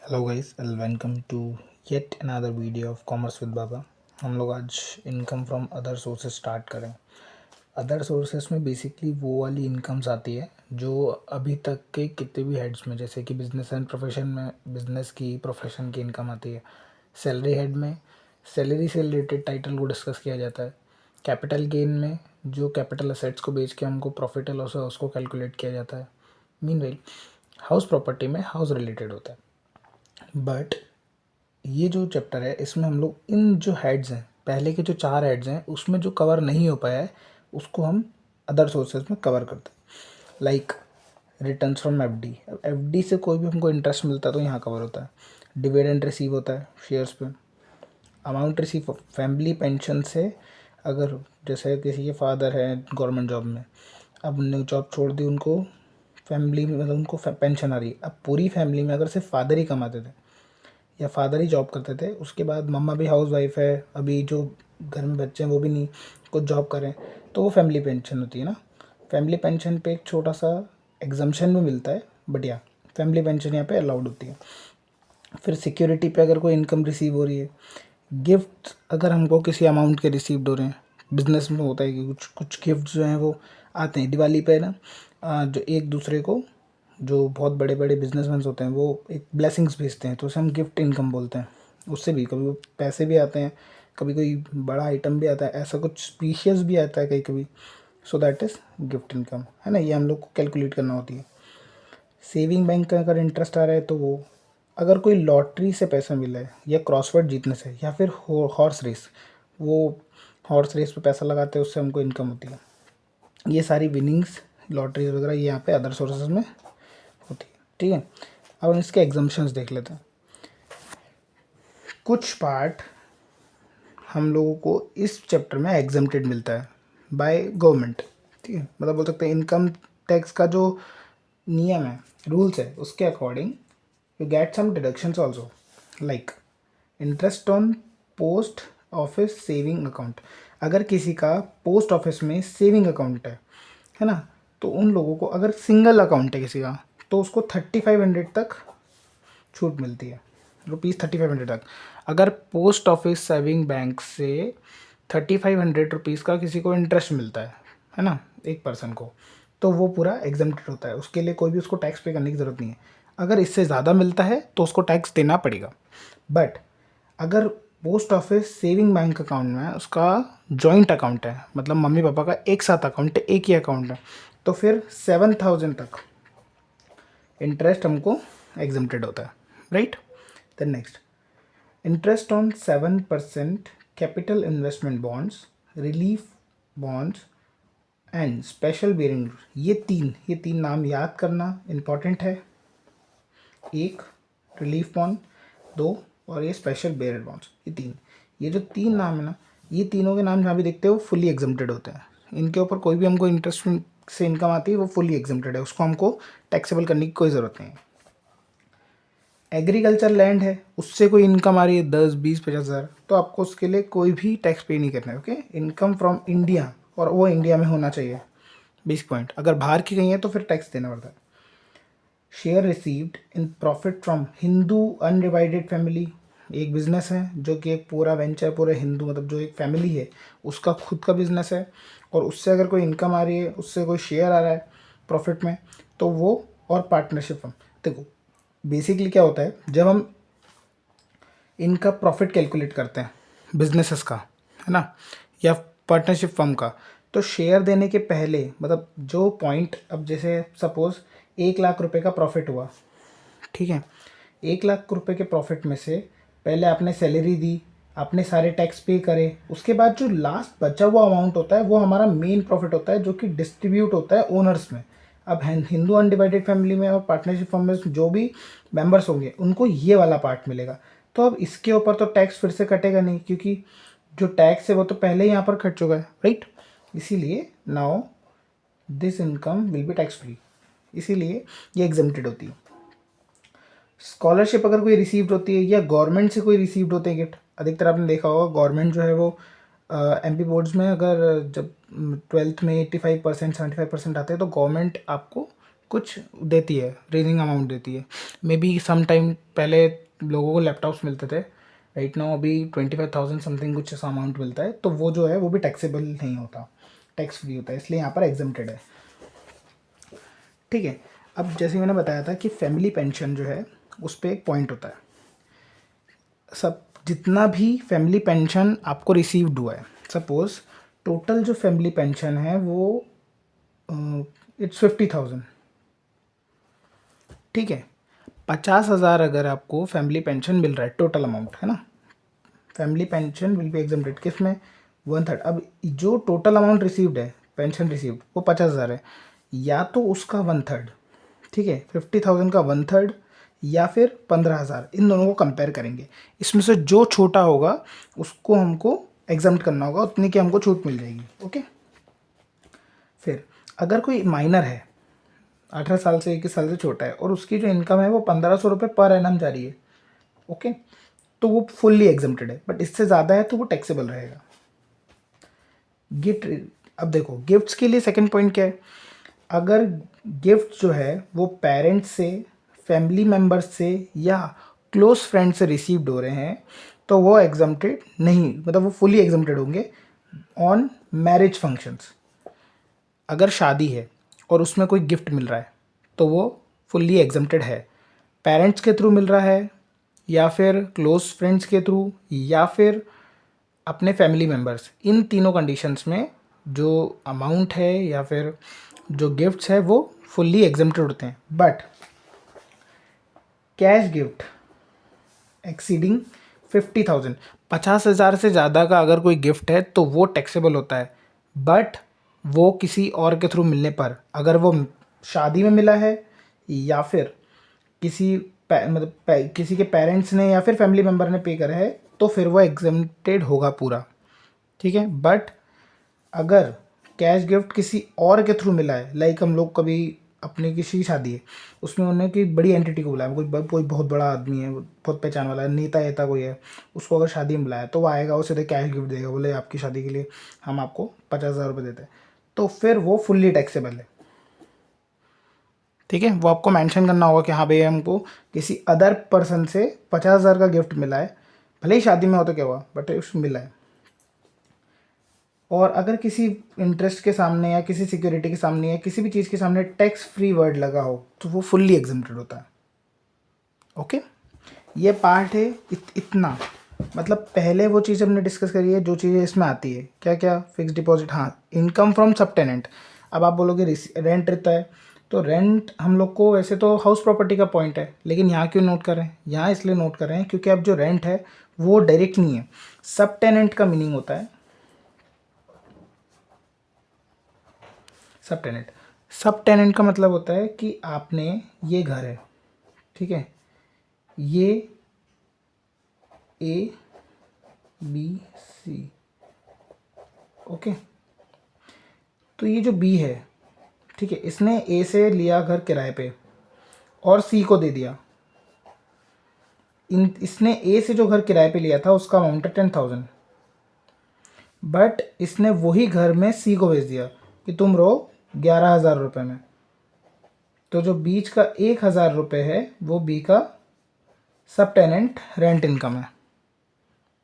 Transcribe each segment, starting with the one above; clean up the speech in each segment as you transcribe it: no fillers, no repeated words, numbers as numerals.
Hello guys, welcome to yet another video of commerce with Baba. हम लोग आज income from other sources start करें। Other sources में basically वो वाली इनकम्स आती है जो अभी तक के कितने भी हेड्स में, जैसे कि बिजनेस एंड प्रोफेशन में बिजनेस की प्रोफेशन की इनकम आती है। सैलरी हेड में सैलरी से रिलेटेड टाइटल को डिस्कस किया जाता है। कैपिटल गेन में जो कैपिटल असेट्स को बेच के हमको प्रॉफिट लॉस है उसको कैलकुलेट किया जाता है। मीनवाइल हाउस प्रॉपर्टी में हाउस रिलेटेड होता है। बट ये जो चैप्टर है इसमें हम लोग इन जो हेड्स हैं, पहले के जो 4 हेड्स हैं उसमें जो कवर नहीं हो पाया है उसको हम अदर सोर्सेज में कवर करते हैं। Like returns from FD. FD से कोई भी हमको इंटरेस्ट मिलता है तो यहाँ कवर होता है। डिविडेंड रिसीव होता है शेयर्स पे। अमाउंट रिसीव फैमिली पेंशन से, अगर जैसे किसी के फादर है गवर्नमेंट जॉब में, अब उनने जॉब छोड़ दी, उनको फैमिली में मतलब उनको पेंशन आ रही है। अब पूरी फैमिली में अगर सिर्फ फादर ही कमाते थे या फादर ही जॉब करते थे, उसके बाद मम्मा भी हाउस वाइफ है, अभी जो घर में बच्चे हैं वो भी नहीं कुछ जॉब करें, तो वो फैमिली पेंशन होती है ना। फैमिली पेंशन पे एक छोटा सा एग्जम्पशन भी मिलता है, बट या फैमिली पेंशन यहाँ पे अलाउड होती है। फिर सिक्योरिटी पे अगर कोई इनकम रिसीव हो रही है, गिफ्ट अगर हमको किसी अमाउंट के रिसीव्ड हो रहे हैं। बिजनेस में होता है कि कुछ कुछ गिफ्ट जो हैं वो आते हैं दिवाली पे ना, जो एक दूसरे को, जो बहुत बड़े बड़े बिजनेसमैन होते हैं वो एक ब्लेसिंग्स भेजते हैं, तो उसे हम गिफ्ट इनकम बोलते हैं। उससे भी कभी वो पैसे भी आते हैं, कभी कोई बड़ा आइटम भी आता है, ऐसा कुछ स्पीशियस भी आता है कभी कभी। So that is gift income, है ना। ये हम लोग को कैलकुलेट करना होती है। सेविंग बैंक का अगर इंटरेस्ट आ रहा है तो वो, अगर कोई लॉटरी से पैसा मिला है या क्रॉसवर्ड जीतने से, या फिर हॉर्स रेस, वो हॉर्स रेस पे पैसा लगाते हैं उससे हमको इनकम होती है। ये सारी विनिंग्स लॉटरीज वगैरह ये यहाँ पे अदर सोर्सेज में होती है, ठीक है। अब हम इसके एग्जाम्पशंस देख लेते हैं। कुछ पार्ट हम लोगों को इस चैप्टर में एग्जम्प्टेड मिलता है बाय गवर्नमेंट, ठीक है। मतलब बोल सकते हैं इनकम टैक्स का जो नियम है, रूल्स है, उसके according you get some deductions also, like interest on post office saving account. अगर किसी का पोस्ट ऑफिस में सेविंग अकाउंट है ना, तो उन लोगों को, अगर सिंगल अकाउंट है किसी का, तो उसको 3500 तक छूट मिलती है, ₹3500 तक। अगर पोस्ट ऑफिस सेविंग बैंक से 3500 रुपीज़ का किसी को इंटरेस्ट मिलता है ना, एक पर्सन को, तो वो पूरा एग्जम्प्टेड होता है। उसके लिए कोई भी उसको टैक्स पे करने की ज़रूरत नहीं है। अगर इससे ज़्यादा मिलता है तो उसको टैक्स देना पड़ेगा। बट अगर post office saving bank account में उसका जॉइंट अकाउंट है, मतलब मम्मी पापा का एक साथ अकाउंट है, एक ही अकाउंट है, तो फिर 7000 तक इंटरेस्ट हमको एग्जम्प्टेड होता है, right. Then next, interest on 7% capital investment bonds, relief bonds and special bearing. ये तीन नाम याद करना इम्पॉर्टेंट है। एक रिलीफ बॉन्ड, दो, और ये स्पेशल बेयर बॉन्ड्स, ये जो तीन नाम है ना, ये तीनों के नाम जहाँ भी देखते हो वो फुली एग्जम्प्टेड होते हैं। इनके ऊपर कोई भी हमको इंटरेस्ट से इनकम आती है वो फुली एग्जम्प्टेड है, उसको हमको टैक्सेबल करने की कोई ज़रूरत नहीं है। एग्रीकल्चर लैंड है, उससे कोई इनकम आ रही है 10, 20, 50 हज़ार, तो आपको उसके लिए कोई भी टैक्स पे नहीं करना है, ओके। इनकम फ्रॉम इंडिया, और वो इंडिया में होना चाहिए, बेसिक पॉइंट। अगर बाहर की गई है तो फिर टैक्स देना पड़ता है। Share received in profit from Hindu undivided family. एक बिजनेस है जो कि एक पूरा वेंचर, पूरे हिंदू, मतलब जो एक फैमिली है उसका खुद का बिजनेस है, और उससे अगर कोई इनकम आ रही है, उससे कोई शेयर आ रहा है प्रॉफिट में, तो वो, और पार्टनरशिप फर्म। देखो बेसिकली क्या होता है, जब हम इनका प्रॉफिट कैलकुलेट करते हैं बिजनेसेस का, है ना, या पार्टनरशिप फर्म का, तो शेयर देने के पहले, मतलब जो पॉइंट, अब जैसे सपोज़ 1 लाख रुपए का प्रॉफिट हुआ, ठीक है। 1 लाख रुपए के प्रॉफिट में से पहले आपने सैलरी दी, आपने सारे टैक्स पे करे, उसके बाद जो लास्ट बचा हुआ अमाउंट होता है वो हमारा मेन प्रॉफिट होता है, जो कि डिस्ट्रीब्यूट होता है ओनर्स में। अब हिंदू अनडिवाइडेड फैमिली में और पार्टनरशिप फर्म में जो भी मेंबर्स होंगे उनको ये वाला पार्ट मिलेगा। तो अब इसके ऊपर तो टैक्स फिर से कटेगा नहीं, क्योंकि जो टैक्स है वो तो पहले ही यहाँ पर कट चुका है, राइट। इसीलिए now this income will be tax free, इसीलिए ये एग्जम्प्टेड होती है। स्कॉलरशिप अगर कोई रिसीव्ड होती है या गवर्नमेंट से कोई रिसीव्ड होते हैं गिफ्ट, अधिकतर आपने देखा होगा गवर्नमेंट जो है वो एमपी बोर्ड्स में, अगर जब 12th में 85%, 75% आते हैं तो गवर्नमेंट आपको कुछ देती है, रेजिंग अमाउंट देती है। मे बी सम टाइम पहले लोगों को लैपटॉप्स मिलते थे, राइट नाउ अभी 25,000 समथिंग कुछ ऐसा अमाउंट मिलता है, तो वो जो है वो भी टैक्सेबल नहीं होता, टैक्स फ्री होता है, इसलिए यहाँ पर एग्जम्प्टेड है। ठीक है, अब जैसे मैंने बताया था कि फैमिली पेंशन जो है उस पर एक पॉइंट होता है। सब जितना भी फैमिली पेंशन आपको रिसीव्ड हुआ है, सपोज टोटल जो फैमिली पेंशन है वो इट्स 50,000, ठीक है। 50,000 अगर आपको फैमिली पेंशन मिल रहा है, टोटल अमाउंट है ना, family pension will be exempted किस में, 1/3। अब जो टोटल अमाउंट रिसीव्ड है, पेंशन रिसीव्ड, वो 50,000 है, या तो उसका 1/3, ठीक है, 50,000 का 1/3 या फिर 15,000, इन दोनों को कंपेयर करेंगे। इसमें से जो छोटा होगा उसको हमको एग्जम्प्ट करना होगा, उतनी की हमको छूट मिल जाएगी। ओके, फिर अगर कोई माइनर है, 18 साल से 21 साल से छोटा है, और उसकी जो इनकम है वो 1,500 रुपये पर एनम जा रही है, ओके, तो वो फुल्ली एग्जम्प्टेड है। बट इससे ज़्यादा है तो वो टैक्सेबल रहेगा। गिफ्ट, अब देखो गिफ्ट्स के लिए सेकंड पॉइंट क्या है, अगर गिफ्ट जो है वो पेरेंट्स से, फैमिली मेम्बर्स से या क्लोज फ्रेंड से रिसीव्ड हो रहे हैं, तो वो एग्जम्प्टेड नहीं, मतलब वो फुली एग्जम्प्टेड होंगे ऑन मैरिज फंक्शंस। अगर शादी है और उसमें कोई गिफ्ट मिल रहा है तो वो फुल्ली एग्जम्प्टेड है, पेरेंट्स के थ्रू मिल रहा है या फिर क्लोज फ्रेंड्स के थ्रू या फिर अपने फैमिली मेम्बर्स, इन तीनों कंडीशंस में जो अमाउंट है या फिर जो गिफ्ट्स है वो फुल्ली एग्जम्प्टेड होते हैं। बट कैश गिफ्ट एक्सीडिंग 50,000, 50,000 से ज़्यादा का अगर कोई गिफ्ट है तो वो टैक्सेबल होता है। बट वो किसी और के थ्रू मिलने पर, अगर वो शादी में मिला है या फिर किसी किसी के पेरेंट्स ने या फिर फैमिली मेम्बर ने पे करा है, तो फिर वो एग्जम्प्टेड होगा पूरा, ठीक है। बट अगर कैश गिफ्ट किसी और के थ्रू मिला है, लाइक हम लोग कभी अपनी किसी की शादी है, उसमें उन्होंने कि बड़ी एंटिटी को बुलाया, कोई बहुत बड़ा आदमी है, बहुत पहचान वाला है, नेता एता कोई है, उसको अगर शादी में बुलाया तो वो आएगा, वो सीधे कैश गिफ्ट देगा, बोले आपकी शादी के लिए हम आपको 50,000 रुपये देते हैं, तो फिर वो फुल्ली टैक्सेबल है, ठीक है। वो आपको मेंशन करना होगा कि हाँ भैया हमको किसी अदर पर्सन से 50,000 का गिफ्ट मिला है, भले ही शादी में हो तो क्या हुआ, बट उसको मिला है। और अगर किसी इंटरेस्ट के सामने या किसी सिक्योरिटी के सामने या किसी भी चीज़ के सामने टैक्स फ्री वर्ड लगा हो तो वो फुल्ली एग्जम्प्टेड होता है। ओके, ये पार्ट है इतना, मतलब पहले वो चीज़ हमने डिस्कस करी है जो चीज़ें इसमें आती है, क्या क्या, फिक्स डिपॉजिट, हाँ, इनकम फ्रॉम सब टेनेंट। अब आप बोलोगे रेंट रहता है, तो रेंट हम लोग को वैसे तो हाउस प्रॉपर्टी का पॉइंट है, लेकिन यहाँ क्यों नोट कर रहे हैं, यहाँ इसलिए नोट कर रहे हैं क्योंकि अब जो रेंट है वो डायरेक्ट नहीं है, सब टेनेंट का मीनिंग होता है, सब टेनेंट, सब टेनेंट का मतलब होता है कि आपने, ये घर है, ठीक है, ये ए बी सी, ओके, तो ये जो बी है, ठीक है, इसने ए से लिया घर किराए पे और सी को दे दिया, इसने ए से जो घर किराए पे लिया था उसका अमाउंट है 10,000, बट इसने वही घर में सी को भेज दिया कि तुम रहो 11,000 रुपये में, तो जो बीच का 1,000 रुपये है वो बी का सब टेनेंट रेंट इनकम है,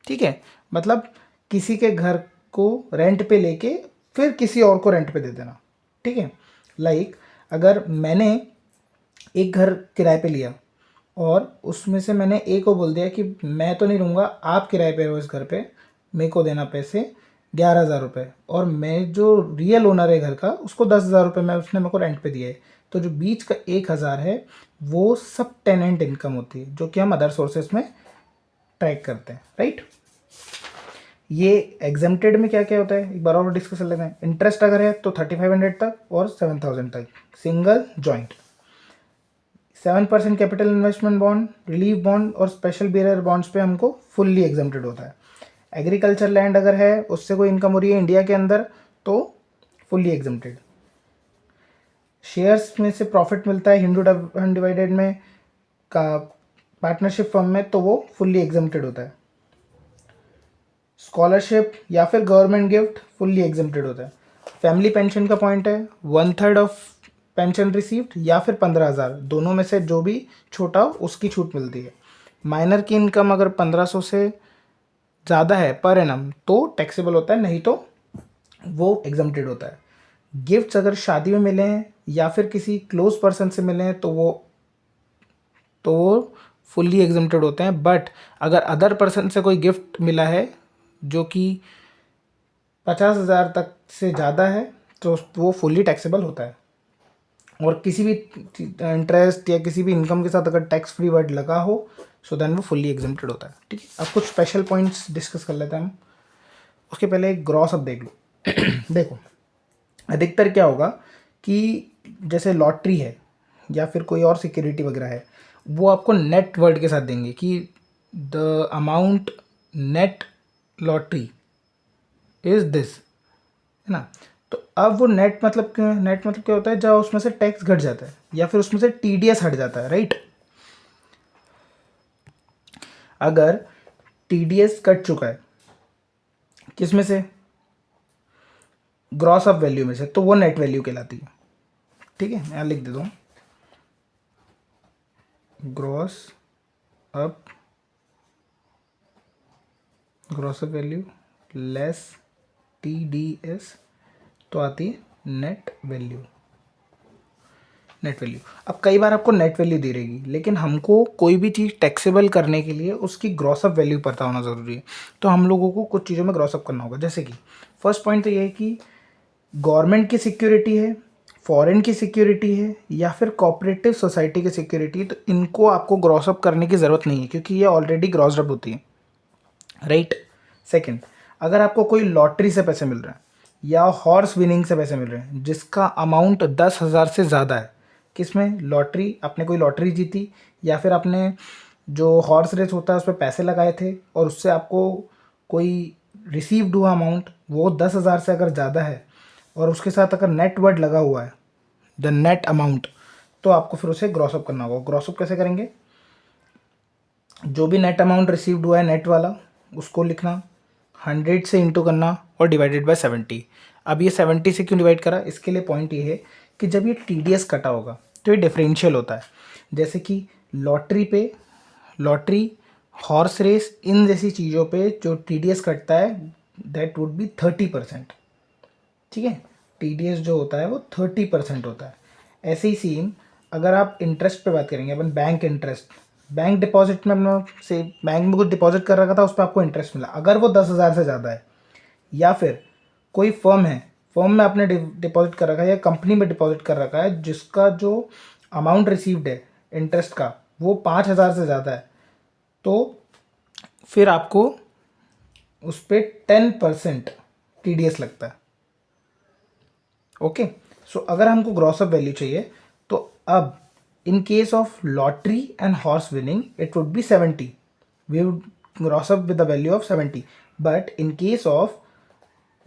ठीक है। मतलब किसी के घर को रेंट पे लेके फिर किसी और को रेंट पे दे देना, ठीक है। लाइक अगर मैंने एक घर किराए पे लिया और उसमें से मैंने ए को बोल दिया कि मैं तो नहीं रहूँगा, आप किराए पे रहो इस घर पे, मेरे को देना पैसे 11,000 रुपये, और मैं जो रियल ओनर है घर का उसको 10,000 रुपये मैं, उसने मेरे को रेंट पे दिया है, तो जो बीच का 1,000 है वो सब टेनेंट इनकम होती है, जो कि हम अदर सोर्सेस में ट्रैक करते हैं, राइट। ये एग्जेम्प्टेड में क्या क्या होता है एक बार और डिस्कस कर लेते हैं। इंटरेस्ट अगर है तो 3,500 तक और 7,000 तक, single joint, 7% capital investment bond, relief bond और स्पेशल बेयर बॉन्ड्स पे हमको फुल्ली एग्जेम्प्टेड होता है। एग्रीकल्चर लैंड अगर है, उससे कोई इनकम हो रही है इंडिया के अंदर, तो फुल्ली एग्जेम्प्टेड। शेयर्स में से प्रॉफिट मिलता है हिंदू अनडिवाइडेड में का पार्टनरशिप फर्म में, तो वो फुल्ली एग्जेम्प्टेड होता है। स्कॉलरशिप या फिर गवर्नमेंट गिफ्ट फुल्ली एग्जेम्प्टेड होता है। फैमिली पेंशन का पॉइंट है 1/3 ऑफ पेंशन रिसीव्ड या फिर 15,000, दोनों में से जो भी छोटा हो उसकी छूट मिलती है। माइनर की इनकम अगर 1500 से ज़्यादा है पर एनम तो टैक्सेबल होता है, नहीं तो वो एग्जम्प्टेड होता है। गिफ्ट्स अगर शादी में मिले हैं या फिर किसी क्लोज पर्सन से मिले हैं तो वो फुल्ली एग्जम्प्टेड होते हैं। बट अगर अदर पर्सन से कोई गिफ्ट मिला है जो कि 50,000 तक से ज़्यादा है तो वो फुल्ली टैक्सेबल होता है। और किसी भी इंटरेस्ट या किसी भी इनकम के साथ अगर टैक्स फ्री वर्ड लगा हो सो देन वो फुल्ली एग्जम्प्टेड होता है। ठीक है, अब कुछ स्पेशल पॉइंट्स डिस्कस कर लेते हैं हम। उसके पहले एक ग्रॉस अप देख लो। देखो, अधिकतर क्या होगा कि जैसे लॉटरी है या फिर कोई और सिक्योरिटी वगैरह है, वो आपको नेट वर्ड के साथ देंगे कि the amount net lottery is this, है ना। तो अब वो नेट मतलब क्या है? नेट मतलब क्या होता है, जब उसमें से टैक्स घट जाता है या फिर उसमें से टीडीएस हट जाता है, राइट। अगर टीडीएस कट चुका है किस में से, ग्रॉस अप वैल्यू में से, तो वो नेट वैल्यू कहलाती है। ठीक है, मैं यहाँ लिख देता हूँ, gross up value less TDS तो आती है नेट वैल्यू। अब कई बार आपको नेट वैल्यू दे रहेगी, लेकिन हमको कोई भी चीज़ टैक्सेबल करने के लिए उसकी ग्रॉस अप वैल्यू पता होना ज़रूरी है। तो हम लोगों को कुछ चीज़ों में ग्रॉस अप करना होगा। जैसे कि फर्स्ट पॉइंट तो ये है कि गवर्नमेंट की सिक्योरिटी है, फॉरेन की सिक्योरिटी है या फिर कोऑपरेटिव सोसाइटी की सिक्योरिटी है, तो इनको आपको ग्रॉस अप करने की ज़रूरत नहीं है क्योंकि ये ऑलरेडी ग्रॉस अप होती है, राइट। सेकंड, अगर आपको कोई लॉटरी से पैसे मिल रहे हैं या हॉर्स विनिंग से पैसे मिल रहे हैं जिसका अमाउंट 10,000 से ज़्यादा है, किसमें, लॉटरी, आपने कोई लॉटरी जीती या फिर आपने जो हॉर्स रेस होता है उस पर पैसे लगाए थे और उससे आपको कोई रिसीव्ड हुआ अमाउंट वो 10,000 से अगर ज़्यादा है और उसके साथ अगर नेट वर्ड लगा हुआ है द नेट अमाउंट, तो आपको फिर उसे ग्रॉस अप करना होगा। ग्रॉस अप कैसे करेंगे, जो भी नेट अमाउंट रिसीव्ड हुआ है नेट वाला उसको लिखना, 100 से इंटू करना और डिवाइडेड बाय 70। अब ये 70 से क्यों डिवाइड करा, इसके लिए पॉइंट ये है कि जब ये टीडीएस कटा होगा तो ये डिफरेंशियल होता है। जैसे कि लॉटरी, हॉर्स रेस, इन जैसी चीज़ों पे जो टीडीएस कटता है दैट वुड बी 30%। ठीक है, टीडीएस जो होता है वो 30% होता है। ऐसे ही सेम अगर आप इंटरेस्ट पे बात करेंगे, अपन बैंक इंटरेस्ट, बैंक डिपॉजिट में अपना से बैंक में कुछ डिपॉजिट कर रखा था उस पर आपको इंटरेस्ट मिला, अगर वो 10,000 से ज़्यादा है, या फिर कोई फर्म है, फर्म में आपने डिपॉजिट कर रखा है या कंपनी में डिपॉजिट कर रखा है जिसका जो अमाउंट रिसीव्ड है इंटरेस्ट का वो 5,000 से ज़्यादा है, तो फिर आपको उस पर 10% टीडीएस लगता है। ओके, सो अगर हमको ग्रॉस अप वैल्यू चाहिए तो अब in case of lottery and horse winning it would be 70, we would gross up with the value of 70। But in case of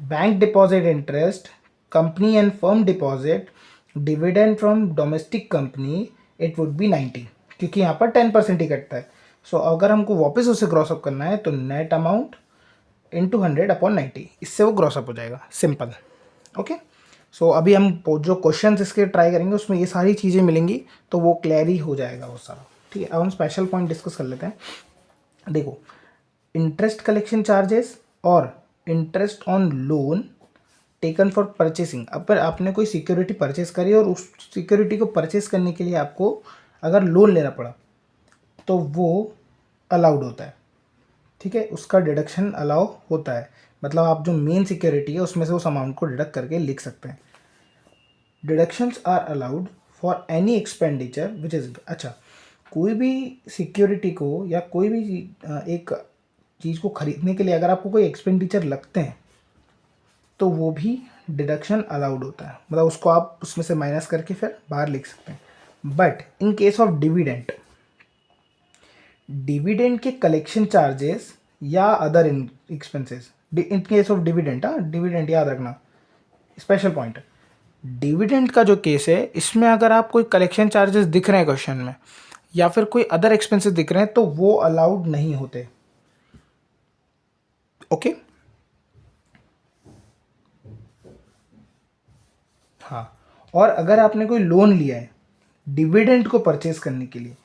bank deposit interest, company and firm deposit, dividend from domestic company, it would be 90 क्योंकि यहाँ पर 10% ही कटता है। सो अगर हमको वापस उसे gross up करना है तो नेट अमाउंट इंटू 100/90, इससे वो ग्रॉस अप हो जाएगा, सिंपल। ओके, सो अभी हम जो क्वेश्चन इसके ट्राई करेंगे उसमें ये सारी चीज़ें मिलेंगी तो वो क्लियर ही हो जाएगा वो सारा। ठीक है, अब हम स्पेशल पॉइंट डिस्कस कर लेते हैं। देखो, इंटरेस्ट कलेक्शन चार्जेस और interest on loan taken for purchasing. अब आपने कोई सिक्योरिटी परचेस करी और उस सिक्योरिटी को परचेस करने के लिए आपको अगर लोन लेना पड़ा तो वो अलाउड होता है। ठीक है, उसका डिडक्शन अलाउ होता है, मतलब आप जो मेन सिक्योरिटी है उसमें से उस अमाउंट को डिडक्ट करके लिख सकते हैं। Deductions are allowed for any expenditure which is, अच्छा, कोई भी सिक्योरिटी को या कोई भी एक चीज़ को ख़रीदने के लिए अगर आपको कोई एक्सपेंडिचर लगते हैं तो वो भी डिडक्शन अलाउड होता है, मतलब उसको आप उसमें से माइनस करके फिर बाहर लिख सकते हैं। But in case of dividend के कलेक्शन चार्जेस या other expenses, in case of dividend, dividend याद रखना स्पेशल पॉइंट। डिविडेंड का जो केस है इसमें अगर आप कोई कलेक्शन चार्जेस दिख रहे हैं क्वेश्चन में या फिर कोई अदर एक्सपेंसेस दिख रहे हैं तो वो अलाउड नहीं होते। ओके, हाँ, और अगर आपने कोई लोन लिया है डिविडेंड को परचेज करने के लिए,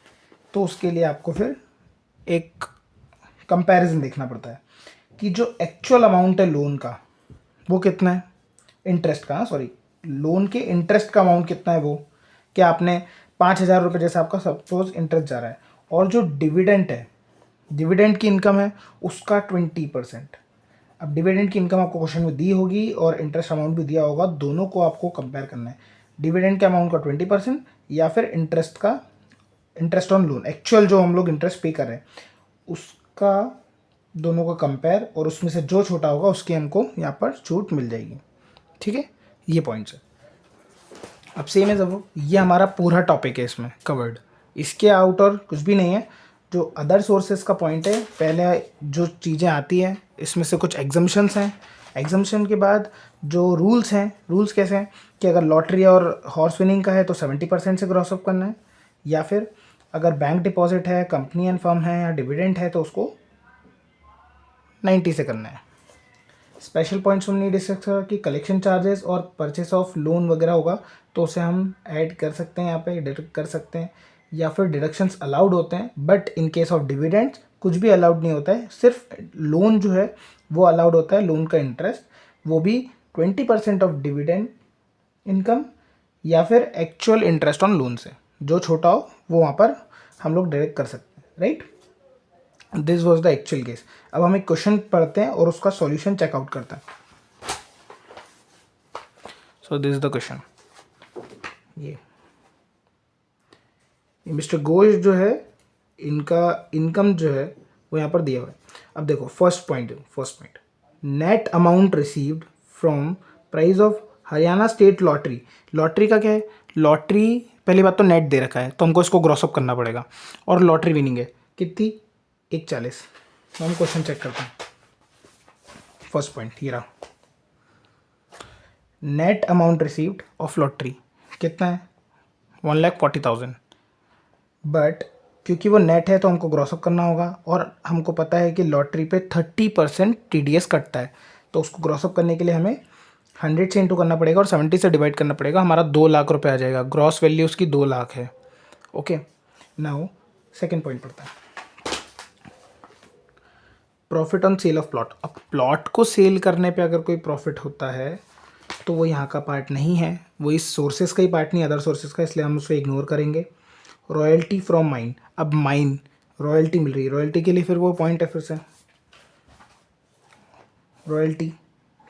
तो उसके लिए आपको फिर एक कंपैरिजन देखना पड़ता है कि जो एक्चुअल अमाउंट है लोन का वो कितना है, इंटरेस्ट का, सॉरी, लोन के इंटरेस्ट का अमाउंट कितना है वो, क्या आपने 5,000 रुपये जैसे आपका सपोज इंटरेस्ट जा रहा है, और जो डिविडेंट है, डिविडेंड की इनकम है उसका 20%। अब डिविडेंड की इनकम आपको क्वेश्चन में दी होगी और इंटरेस्ट अमाउंट भी दिया होगा, दोनों को आपको कंपेयर करना है, डिविडेंड के अमाउंट का 20% या फिर इंटरेस्ट का, इंटरेस्ट ऑन लोन, एक्चुअल जो हम लोग इंटरेस्ट पे कर रहे हैं उसका, दोनों का कंपेयर, और उसमें से जो छोटा होगा उसकी हमको यहाँ पर छूट मिल जाएगी। ठीक है, ये पॉइंट्स है। अब सेम है जब ये हमारा पूरा टॉपिक है इसमें कवर्ड, इसके आउट और कुछ भी नहीं है। जो अदर सोर्सेज का पॉइंट है, पहले जो चीज़ें आती हैं इसमें से कुछ एग्जम्पशंस हैं, एग्जम्पशन के बाद जो रूल्स हैं, रूल्स कैसे हैं कि अगर लॉटरी और हॉर्स विनिंग का है तो 70% से क्रॉस अप करना है, या फिर अगर बैंक डिपॉजिट है, कंपनी एंड फर्म है या डिविडेंड है तो उसको 90 से करना है। स्पेशल पॉइंट्स हमने डिस्कस करा कि कलेक्शन चार्जेस और परचेस ऑफ लोन वगैरह होगा तो उसे हम ऐड कर सकते हैं, यहाँ पे डिडक्ट कर सकते हैं, या फिर डिडक्शंस अलाउड होते हैं, but in case of dividends कुछ भी अलाउड नहीं होता है, सिर्फ लोन जो है वो अलाउड होता है, लोन का इंटरेस्ट, वो भी 20% ऑफ डिविडेंड इनकम या फिर एक्चुअल इंटरेस्ट ऑन लोन से, जो छोटा हो वो वहाँ पर हम लोग डायरेक्ट कर सकते हैं, right. This was the actual case. अब हम एक क्वेश्चन पढ़ते हैं और उसका सॉल्यूशन चेकआउट करते हैं। So this is the question. ये मिस्टर घोष जो है, इनका इनकम जो है वो यहाँ पर दिया हुआ है। अब देखो first point, net amount received from price of Haryana state lottery. Lottery का क्या है, लॉटरी पहली बात तो नेट दे रखा है तो हमको इसको ग्रॉस अप करना पड़ेगा, और लॉटरी विनिंग है कितनी, 140। तो हम क्वेश्चन चेक करते हैं। फर्स्ट पॉइंट ये रहा, net amount received of lottery कितना है, 1,40,000, बट क्योंकि वो नेट है तो हमको ग्रॉसअप करना होगा, और हमको पता है कि लॉटरी पे 30% TDS कटता है, तो उसको ग्रॉसअप करने के लिए हमें 100 से इंटू करना पड़ेगा और 70 से डिवाइड करना पड़ेगा, हमारा 2,00,000 रुपये आ जाएगा, ग्रॉस वैल्यू उसकी 2,00,000 है। ओके, नाउ सेकेंड पॉइंट पड़ता है, profit on sale of plot. अब प्लॉट को सेल करने पे अगर कोई प्रॉफिट होता है तो वो यहाँ का पार्ट नहीं है, वो इस सोर्सेज का ही पार्ट नहीं, अदर सोर्सेज का, इसलिए हम उसको इग्नोर करेंगे। रॉयल्टी फ्रॉम माइन, अब माइन रॉयल्टी मिल रही है, रॉयल्टी के लिए फिर वो पॉइंट है, फिर से रॉयल्टी,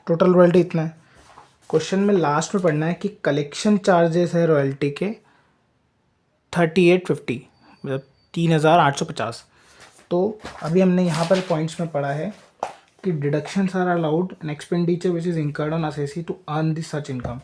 टोटल रॉयल्टी इतना है। क्वेश्चन में लास्ट में पढ़ना है कि कलेक्शन चार्जेस है रॉयल्टी के 3850, मतलब 3,850। तो अभी हमने यहाँ पर पॉइंट्स में पढ़ा है कि deductions are allowed and expenditure which is incurred on assessee to earn this such income.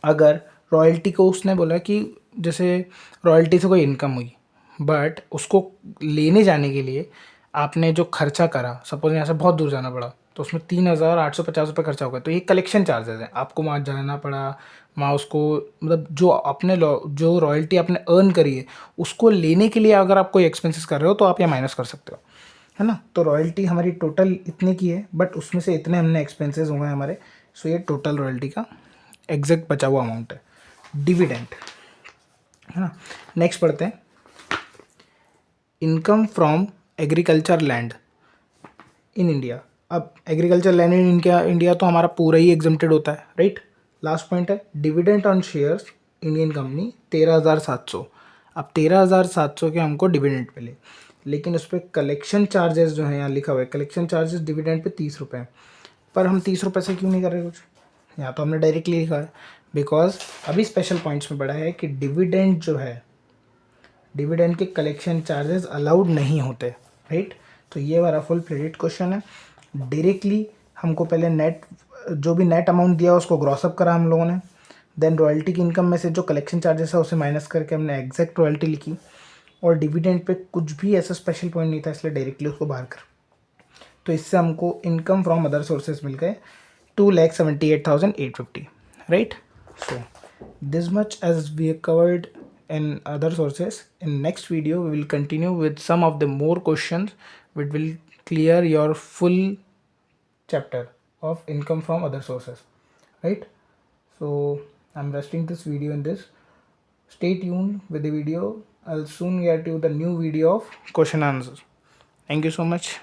अगर रॉयल्टी को उसने बोला कि जैसे रॉयल्टी से कोई इनकम हुई, बट उसको लेने जाने के लिए आपने जो खर्चा करा, सपोज यहाँ से बहुत दूर जाना पड़ा, तो उसमें 3,850 रुपये खर्चा हो गया, तो ये कलेक्शन चार्जेस हैं, आपको वहाँ जाना पड़ा, वहाँ उसको, मतलब जो आपने जो रॉयल्टी आपने अर्न करी है उसको लेने के लिए अगर आप कोई एक्सपेंसेस कर रहे हो तो आप यहाँ माइनस कर सकते हो, है ना। तो रॉयल्टी हमारी टोटल इतने की है, बट उसमें से इतने हमने एक्सपेंसेस हुए हमारे, सो ये टोटल रॉयल्टी का एग्जैक्ट बचा हुआ अमाउंट है। डिविडेंड, है ना। नेक्स्ट पढ़ते हैं, income from agriculture land in India. अब एग्रीकल्चर लैंड इन इंडिया तो हमारा पूरा ही एग्जम्प्टेड होता है, राइट। लास्ट पॉइंट है dividend on shares Indian company 13,700। अब 13,700 के हमको डिविडेंड मिले, लेकिन उस पर कलेक्शन चार्जेस जो है यहाँ लिखा हुआ है, कलेक्शन चार्जेस डिविडेंड पे 30 रुपये हैं, पर हम 30 रुपये से क्यों नहीं कर रहे कुछ, यहाँ तो हमने डायरेक्टली लिखा है, बिकॉज अभी स्पेशल पॉइंट्स में पढ़ा है कि डिविडेंड जो है, डिविडेंड के कलेक्शन चार्जेस अलाउड नहीं होते, राइट। तो ये हमारा फुल क्रेडिट क्वेश्चन है। डायरेक्टली हमको पहले नेट, जो भी नेट अमाउंट दिया उसको ग्रॉसअप करा हम लोगों ने, देन रॉयल्टी की इनकम में से जो कलेक्शन चार्जेस है उसे माइनस करके हमने एग्जैक्ट रॉयल्टी लिखी, और डिविडेंड पे कुछ भी ऐसा स्पेशल पॉइंट नहीं था इसलिए डायरेक्टली उसको बाहर कर, तो इससे हमको इनकम फ्रॉम अदर सोर्सेज मिल गए 2,78,850, right. So this much as we have covered in other sources. In next video we will continue with some of the more questions which will clear your full chapter of income from other sources, right. So I'm resting this video in this. Stay tuned with the video. I'll soon get you the new video of question answer. Thank you so much.